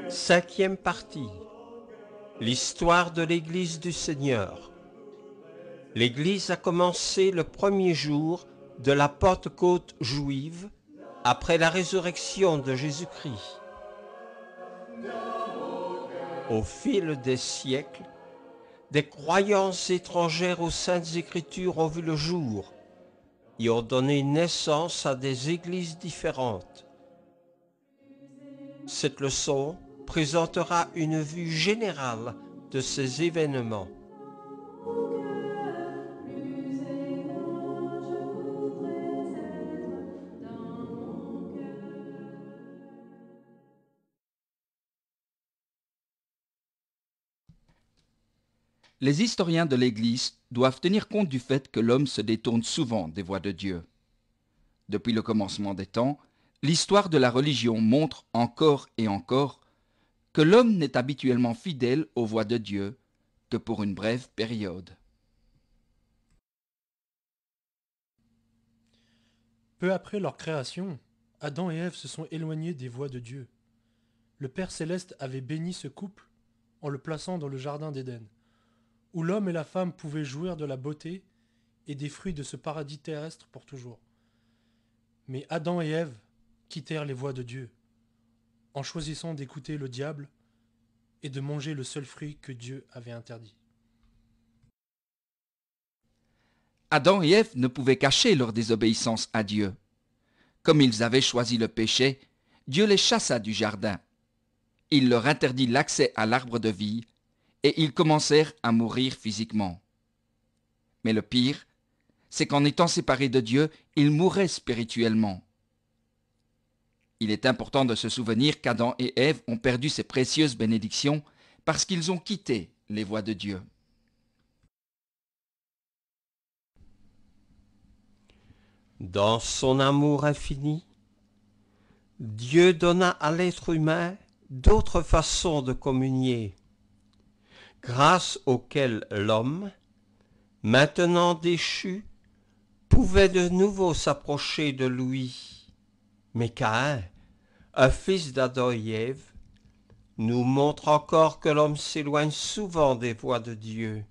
Cinquième partie. L'histoire de l'Église du Seigneur. L'Église a commencé le premier jour de la Pentecôte juive après la résurrection de Jésus-Christ. Au fil des siècles, des croyances étrangères aux Saintes Écritures ont vu le jour et ont donné naissance à des églises différentes. Cette leçon présentera une vue générale de ces événements. Les historiens de l'Église doivent tenir compte du fait que l'homme se détourne souvent des voies de Dieu. Depuis le commencement des temps, l'histoire de la religion montre encore et encore que l'homme n'est habituellement fidèle aux voies de Dieu que pour une brève période. Peu après leur création, Adam et Ève se sont éloignés des voies de Dieu. Le Père Céleste avait béni ce couple en le plaçant dans le jardin d'Éden, où l'homme et la femme pouvaient jouir de la beauté et des fruits de ce paradis terrestre pour toujours. Mais Adam et Ève quittèrent les voies de Dieu, en choisissant d'écouter le diable et de manger le seul fruit que Dieu avait interdit. Adam et Ève ne pouvaient cacher leur désobéissance à Dieu. Comme ils avaient choisi le péché, Dieu les chassa du jardin. Il leur interdit l'accès à l'arbre de vie et ils commencèrent à mourir physiquement. Mais le pire, c'est qu'en étant séparés de Dieu, ils mouraient spirituellement. Il est important de se souvenir qu'Adam et Ève ont perdu ces précieuses bénédictions parce qu'ils ont quitté les voies de Dieu. Dans son amour infini, Dieu donna à l'être humain d'autres façons de communier, grâce auxquelles l'homme, maintenant déchu, pouvait de nouveau s'approcher de lui. Mais Caïn, un fils d'Adam et Ève, nous montre encore que l'homme s'éloigne souvent des voies de Dieu.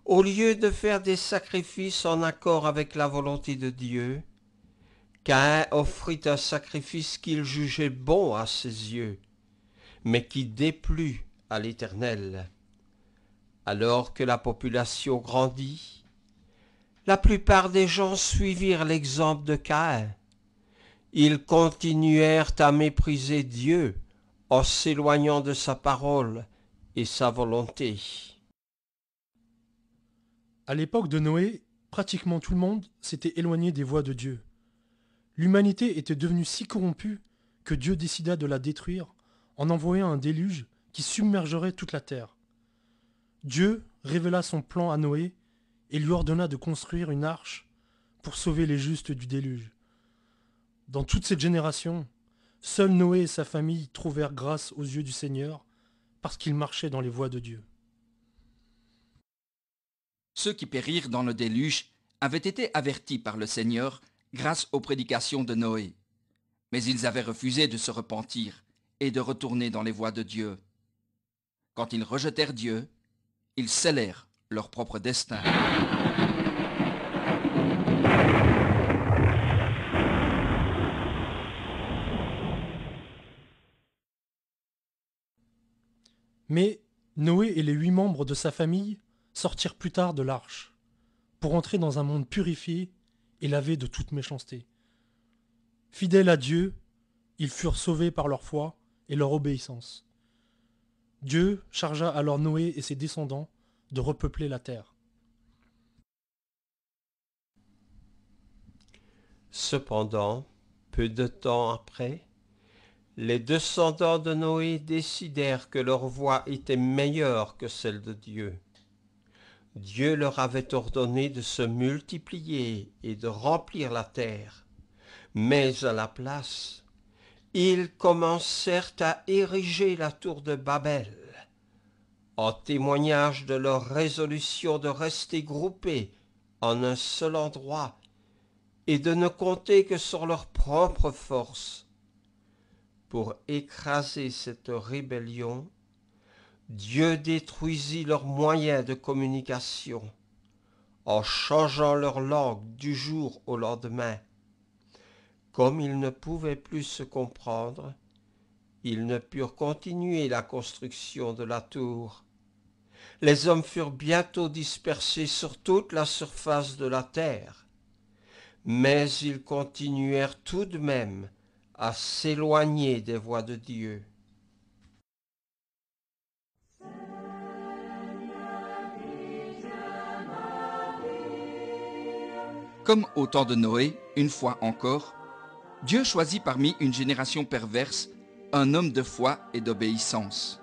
Au lieu de faire des sacrifices en accord avec la volonté de Dieu, Caïn offrit un sacrifice qu'il jugeait bon à ses yeux, mais qui déplut à l'Éternel. Alors que la population grandit, la plupart des gens suivirent l'exemple de Caïn. Ils continuèrent à mépriser Dieu en s'éloignant de sa parole et sa volonté. À l'époque de Noé, pratiquement tout le monde s'était éloigné des voies de Dieu. L'humanité était devenue si corrompue que Dieu décida de la détruire en envoyant un déluge qui submergerait toute la terre. Dieu révéla son plan à Noé et lui ordonna de construire une arche pour sauver les justes du déluge. Dans toute cette génération, seul Noé et sa famille trouvèrent grâce aux yeux du Seigneur parce qu'ils marchaient dans les voies de Dieu. Ceux qui périrent dans le déluge avaient été avertis par le Seigneur grâce aux prédications de Noé. Mais ils avaient refusé de se repentir et de retourner dans les voies de Dieu. Quand ils rejetèrent Dieu, ils scellèrent leur propre destin. Mais Noé et les 8 membres de sa famille sortirent plus tard de l'arche, pour entrer dans un monde purifié et lavé de toute méchanceté. Fidèles à Dieu, ils furent sauvés par leur foi et leur obéissance. Dieu chargea alors Noé et ses descendants de repeupler la terre. Cependant, peu de temps après, les descendants de Noé décidèrent que leur voie était meilleure que celle de Dieu. Dieu leur avait ordonné de se multiplier et de remplir la terre. Mais à la place, ils commencèrent à ériger la tour de Babel, en témoignage de leur résolution de rester groupés en un seul endroit et de ne compter que sur leur propre force. Pour écraser cette rébellion, Dieu détruisit leurs moyens de communication en changeant leur langue du jour au lendemain. Comme ils ne pouvaient plus se comprendre, ils ne purent continuer la construction de la tour. Les hommes furent bientôt dispersés sur toute la surface de la terre, mais ils continuèrent tout de même à s'éloigner des voies de Dieu. Comme au temps de Noé, une fois encore, Dieu choisit parmi une génération perverse un homme de foi et d'obéissance.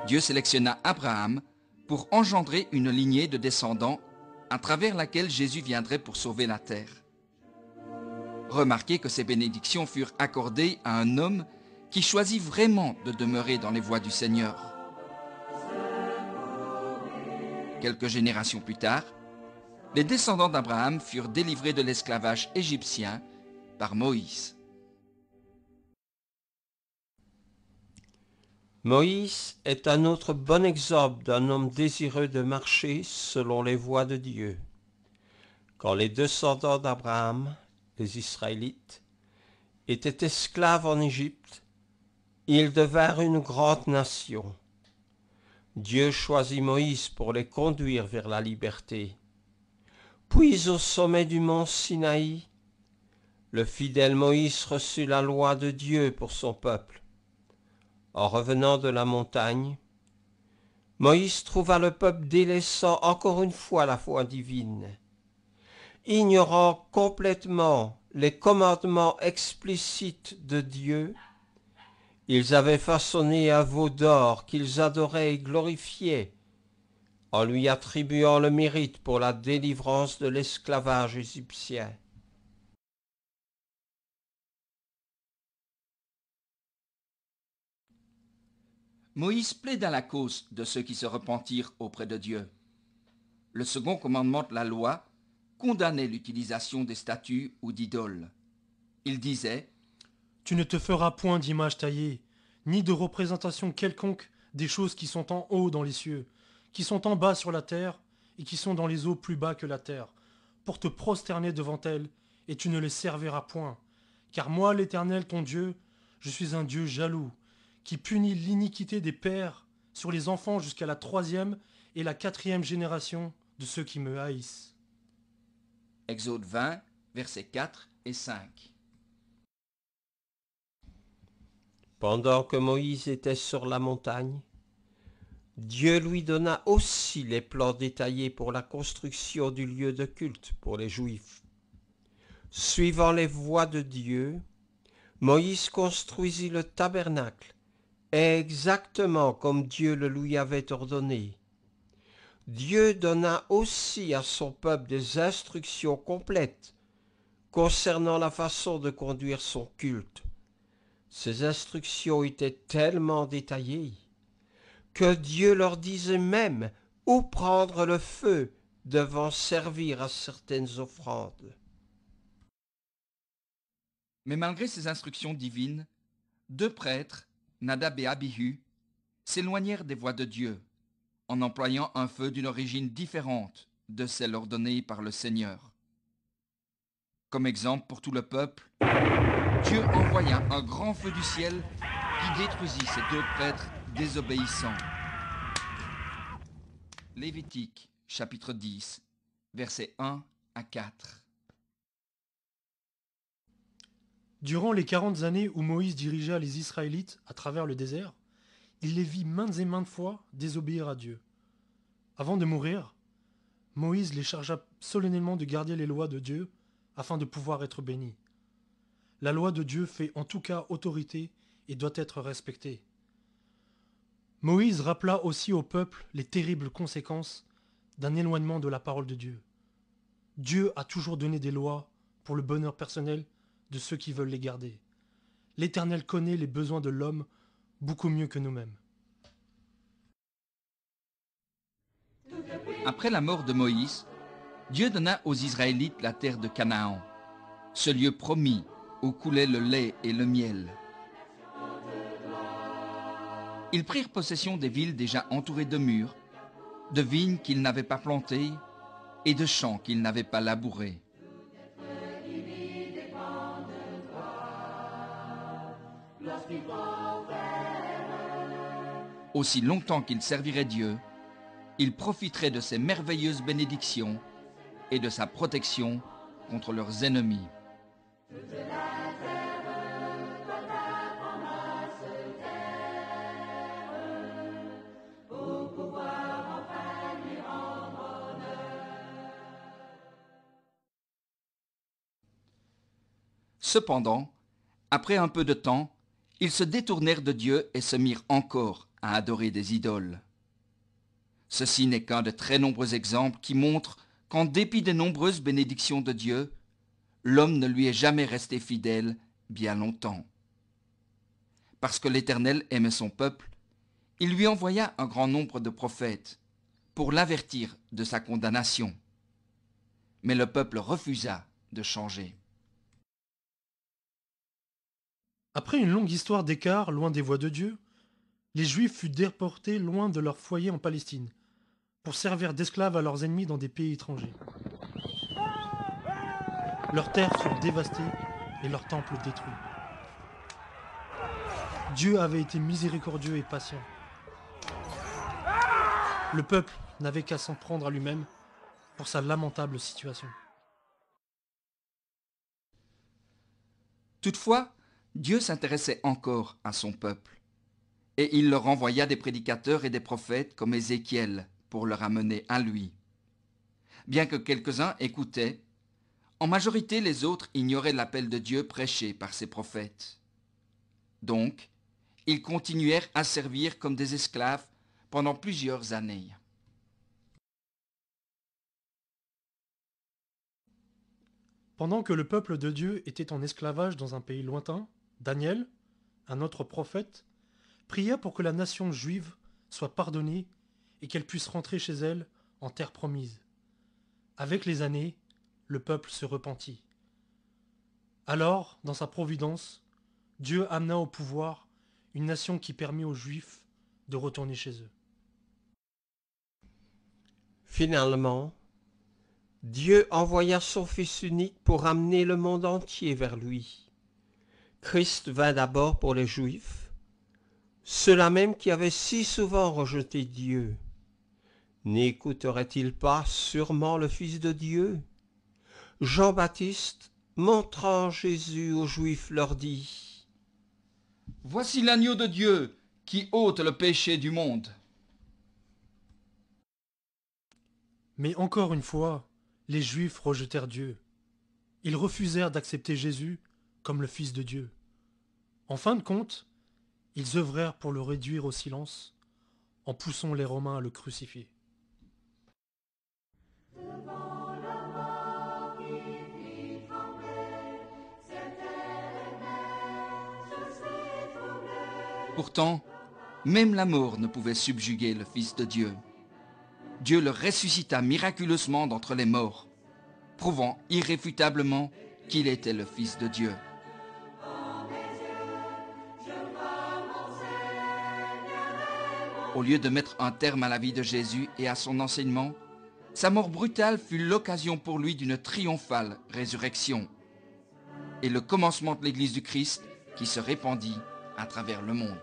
Dieu sélectionna Abraham pour engendrer une lignée de descendants à travers laquelle Jésus viendrait pour sauver la terre. Remarquez que ces bénédictions furent accordées à un homme qui choisit vraiment de demeurer dans les voies du Seigneur. Quelques générations plus tard, les descendants d'Abraham furent délivrés de l'esclavage égyptien par Moïse. Moïse est un autre bon exemple d'un homme désireux de marcher selon les voies de Dieu. Quand les descendants d'Abraham, les Israélites, étaient esclaves en Égypte, ils devinrent une grande nation. Dieu choisit Moïse pour les conduire vers la liberté. Puis au sommet du mont Sinaï, le fidèle Moïse reçut la loi de Dieu pour son peuple. En revenant de la montagne, Moïse trouva le peuple délaissant encore une fois la foi divine. Ignorant complètement les commandements explicites de Dieu, ils avaient façonné un veau d'or qu'ils adoraient et glorifiaient, en lui attribuant le mérite pour la délivrance de l'esclavage égyptien. Moïse plaida la cause de ceux qui se repentirent auprès de Dieu. Le second commandement de la loi condamnait l'utilisation des statues ou d'idoles. Il disait « Tu ne te feras point d'image taillée, ni de représentation quelconque des choses qui sont en haut dans les cieux, qui sont en bas sur la terre, et qui sont dans les eaux plus bas que la terre, pour te prosterner devant elles, et tu ne les serviras point. Car moi, l'Éternel, ton Dieu, je suis un Dieu jaloux, qui punit l'iniquité des pères sur les enfants jusqu'à la 3e et la 4e génération de ceux qui me haïssent. » Exode 20, versets 4 et 5. Pendant que Moïse était sur la montagne, Dieu lui donna aussi les plans détaillés pour la construction du lieu de culte pour les Juifs. Suivant les voies de Dieu, Moïse construisit le tabernacle exactement comme Dieu le lui avait ordonné. Dieu donna aussi à son peuple des instructions complètes concernant la façon de conduire son culte. Ces instructions étaient tellement détaillées que Dieu leur disait même où prendre le feu devant servir à certaines offrandes. Mais malgré ces instructions divines, 2 prêtres, Nadab et Abihu, s'éloignèrent des voies de Dieu, en employant un feu d'une origine différente de celle ordonnée par le Seigneur. Comme exemple pour tout le peuple, Dieu envoya un grand feu du ciel qui détruisit ces 2 prêtres désobéissants. Lévitique, chapitre 10, versets 1 à 4. Durant les 40 années où Moïse dirigea les Israélites à travers le désert, il les vit maintes et maintes fois désobéir à Dieu. Avant de mourir, Moïse les chargea solennellement de garder les lois de Dieu afin de pouvoir être bénis. La loi de Dieu fait en tout cas autorité et doit être respectée. Moïse rappela aussi au peuple les terribles conséquences d'un éloignement de la parole de Dieu. Dieu a toujours donné des lois pour le bonheur personnel de ceux qui veulent les garder. L'Éternel connaît les besoins de l'homme beaucoup mieux que nous-mêmes. Après la mort de Moïse, Dieu donna aux Israélites la terre de Canaan, ce lieu promis où coulait le lait et le miel. Ils prirent possession des villes déjà entourées de murs, de vignes qu'ils n'avaient pas plantées et de champs qu'ils n'avaient pas labourés. Aussi longtemps qu'ils serviraient Dieu, ils profiteraient de ses merveilleuses bénédictions et de sa protection contre leurs ennemis. Cependant, après un peu de temps, ils se détournèrent de Dieu et se mirent encore à adorer des idoles. Ceci n'est qu'un de très nombreux exemples qui montrent qu'en dépit des nombreuses bénédictions de Dieu, l'homme ne lui est jamais resté fidèle bien longtemps. Parce que l'Éternel aimait son peuple, il lui envoya un grand nombre de prophètes pour l'avertir de sa condamnation. Mais le peuple refusa de changer. Après une longue histoire d'écart loin des voies de Dieu, les Juifs furent déportés loin de leur foyer en Palestine, pour servir d'esclaves à leurs ennemis dans des pays étrangers. Leurs terres furent dévastées et leurs temples détruits. Dieu avait été miséricordieux et patient. Le peuple n'avait qu'à s'en prendre à lui-même pour sa lamentable situation. Toutefois, Dieu s'intéressait encore à son peuple, et il leur envoya des prédicateurs et des prophètes comme Ézéchiel pour leur amener à lui. Bien que quelques-uns écoutaient, en majorité les autres ignoraient l'appel de Dieu prêché par ses prophètes. Donc, ils continuèrent à servir comme des esclaves pendant plusieurs années. Pendant que le peuple de Dieu était en esclavage dans un pays lointain, Daniel, un autre prophète, pria pour que la nation juive soit pardonnée et qu'elle puisse rentrer chez elle en terre promise. Avec les années, le peuple se repentit. Alors, dans sa providence, Dieu amena au pouvoir une nation qui permit aux Juifs de retourner chez eux. Finalement, Dieu envoya son Fils unique pour amener le monde entier vers lui. Christ vint d'abord pour les Juifs, ceux-là même qui avaient si souvent rejeté Dieu. N'écouterait-il pas sûrement le Fils de Dieu? Jean-Baptiste, montrant Jésus aux Juifs, leur dit : « Voici l'agneau de Dieu qui ôte le péché du monde. » Mais encore une fois, les Juifs rejetèrent Dieu. Ils refusèrent d'accepter Jésus comme le Fils de Dieu. En fin de compte, ils œuvrèrent pour le réduire au silence en poussant les Romains à le crucifier. Pourtant, même la mort ne pouvait subjuguer le Fils de Dieu. Dieu le ressuscita miraculeusement d'entre les morts, prouvant irréfutablement qu'il était le Fils de Dieu. Au lieu de mettre un terme à la vie de Jésus et à son enseignement, sa mort brutale fut l'occasion pour lui d'une triomphale résurrection et le commencement de l'Église du Christ qui se répandit à travers le monde.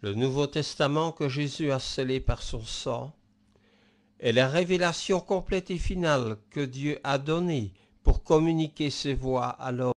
Le Nouveau Testament que Jésus a scellé par son sang est la révélation complète et finale que Dieu a donnée pour communiquer ses voies à l'homme.